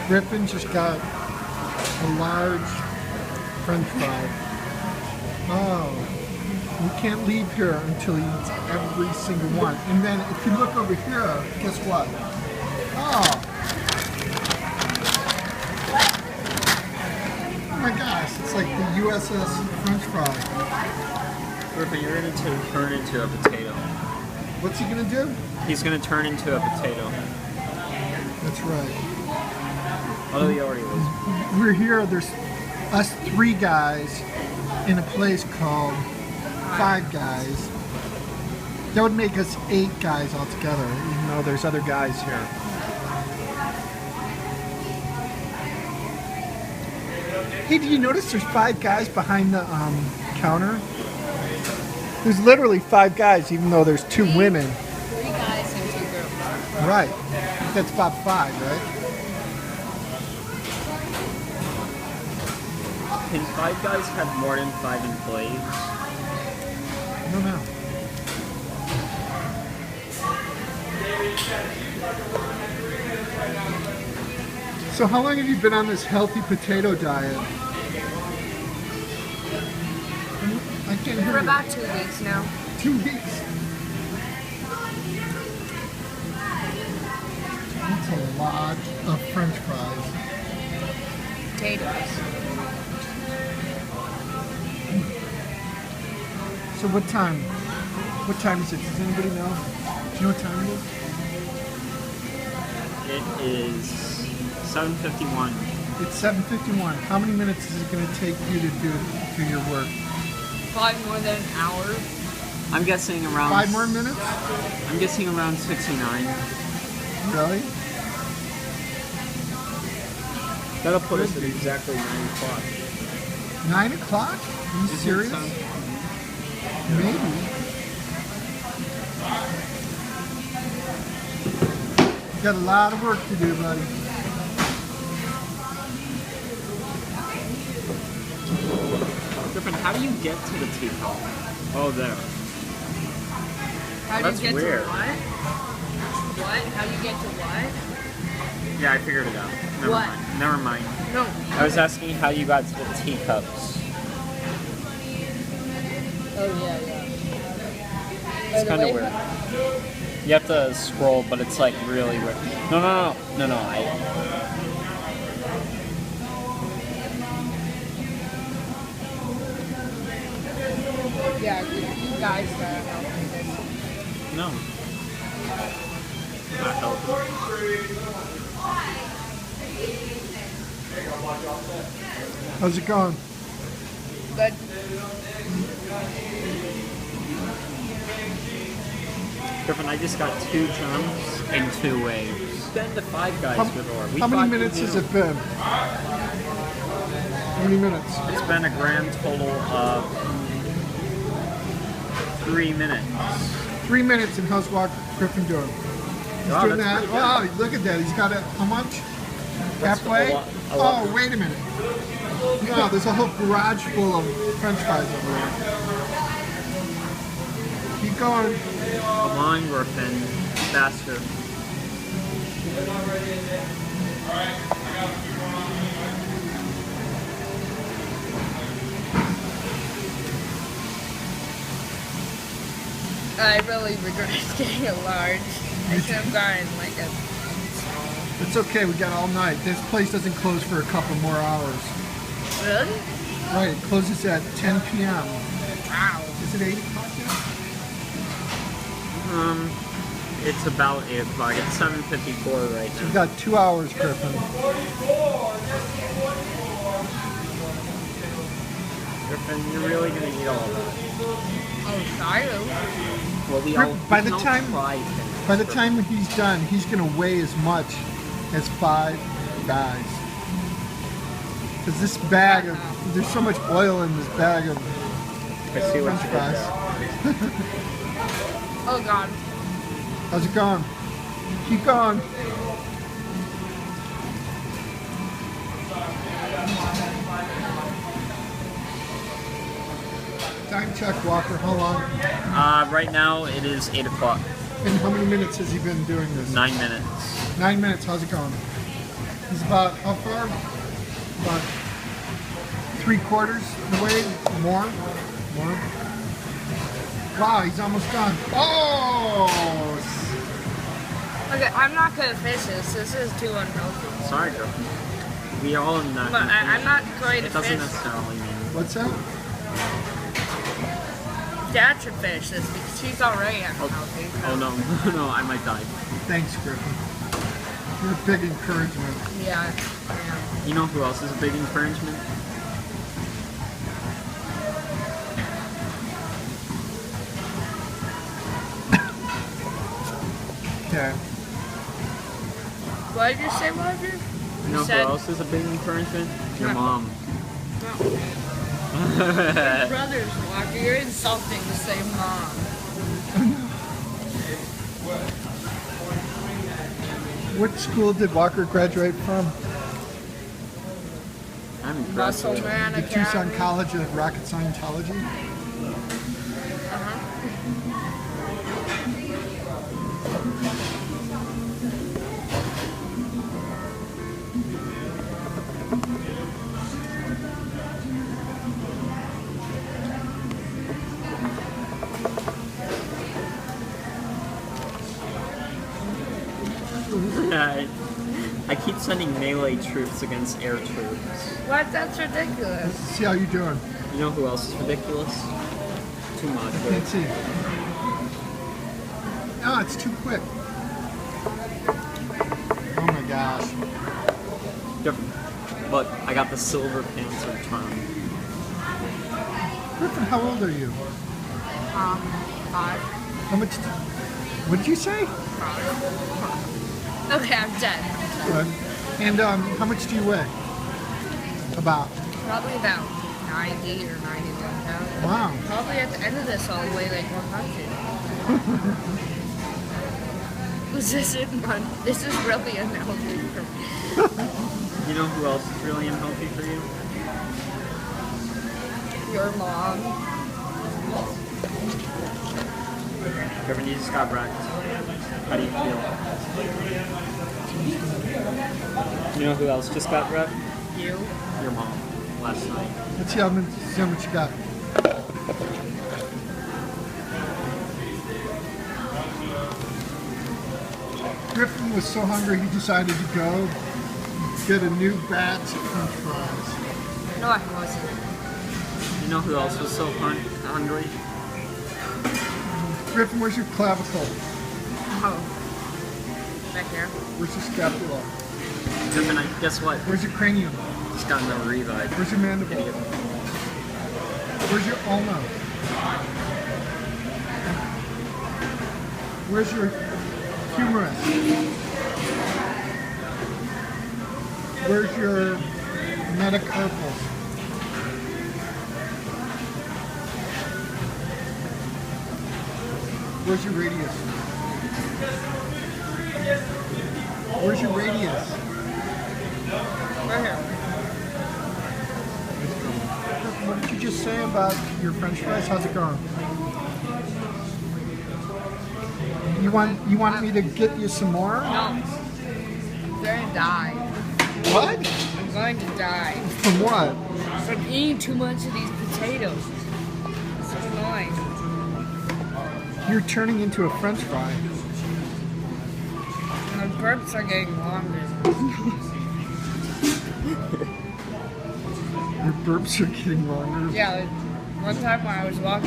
Griffin just got a large French fry. Oh, we can't leave here until he eats every single one. And then if you look over here, guess what? Oh. Oh my gosh, it's like the USS French fry. Griffin, you're going to turn into a potato. What's he gonna do? He's going to turn into a potato. That's right. Although he already was. We're here, there's us 3 guys in a place called 5 Guys. That would make us 8 guys altogether, even though there's other guys here. Hey, do you notice there's 5 guys behind the counter? There's literally 5 guys, even though there's 2 women. 3 guys and 2 girls. Right. That's about 5, right? Can 5 Guys have more than 5 employees? I don't know. So how long have you been on this healthy potato diet? I can't hear For you. about 2 weeks now. 2 weeks. That's a lot of French fries. Potatoes. So what time? What time is it? Does anybody know? Do you know what time it is? It is 7:51. It's 7:51. How many minutes is it going to take you to do your work? Probably more than an hour. I'm guessing around... 5 more minutes? I'm guessing around 69. Really? That'll put us at exactly 9 o'clock. 9 o'clock? Are you serious? Maybe. Got a lot of work to do, buddy. Griffin, how do you get to the teacup? Oh, there. How do That's you get weird. to what? What? How do you get to what? Yeah, I figured it out. What? Never mind. No. I was asking how you got to the teacups. Oh, yeah. It's kind of weird. You have to scroll, but it's like really weird. No. Yeah, you guys gotta help me this. No. Not helping. How's it going? Good. Griffin, I just got 2 jumps and 2 waves. Been to 5 Guys before. How many minutes has it been? How many minutes? It's been a grand total of 3 minutes. 3 minutes, and how's Griffin doing? He's Wow, doing that's that. pretty Wow, look at that. He's got it. How much? That's Halfway? a lot. Oh, wait a minute. No, there's a whole garage full of French fries over there. Keep going. Come on, Griffin. Faster. I really regret getting a large. I should have gotten like a small. It's okay, we got all night. This place doesn't close for a couple more hours. Really? Right, it closes at 10 p.m. Wow. Is it 8 o'clock now? It's about 8 o'clock. It's 7:54 right We've now. got 2 hours, Griffin. Griffin, you're really gonna eat all of that. Oh, sorry. Well, we Griff, all by we the all time- tried to. By the time he's done, he's going to weigh as much as 5 guys. Because this bag of, there's so much oil in this bag of I see what French you did fries. there. Oh, God. How's it going? Keep going. Time check, Walker. How long? Right now it is 8 o'clock. And how many minutes has he been doing this? 9 minutes. 9 minutes. How's it going? He's about how far? About 3/4 the way? More? More? Wow, he's almost done. Oh! Okay, I'm not gonna fish this. This is too unhealthy. Sorry, Griffin. We all in that. But I'm not going to It doesn't fish. necessarily mean. What's that? Dad should fish this because she's already unhealthy. Oh no, no, I might die. Thanks, Griffin. You're a big encouragement. Yeah. Yeah. You know who else is a big encouragement? Okay. What did you say, Roger? You know who said- else is a big encouragement? Your No. mom. Your brother's Walker. You're insulting to say mom. What school did Walker graduate from? I'm impressed. Muscle with it. Man The Tucson Academy. College of Rocket Scientology? Uh-huh. I keep sending melee troops against air troops. What? That's ridiculous. See how you're doing. You know who else is ridiculous? Too much. Can't see. No, it's too quick. Oh my gosh. Look, I got the silver panther turned. Griffin, how old are you? 5. How much? What did you say? 5. Okay, I'm dead. Good. And how much do you weigh? About. Probably about 90 or 91 pounds. Wow. Probably at the end of this, I'll weigh like 100. This is really unhealthy for me. You know who else is really unhealthy for you? Your mom. Griffin, you just got wrecked. How do you feel? You know who else just got wrecked? You. Your mom. Last night. Let's see how much you got. Griffin was so hungry he decided to go get a new batch of French fries. No, I wasn't. You know who else was so hungry? Griffin, where's your clavicle? Oh. Back here. Where's your scapula? Griffin, guess what? Where's your cranium? Just got no revive. Where's your mandible? Where's your ulna? Where's your humerus? Where's your metacarpal? Where's your radius? Where's your radius? Right here. What did you just say about your French fries? How's it going? You want me to get you some more? No. I'm going to die. What? I'm going to die. From what? From eating too much of these potatoes. This is annoying. You're turning into a French fry. And the burps are getting longer. Your burps are getting longer. Yeah, like, one time when I was walking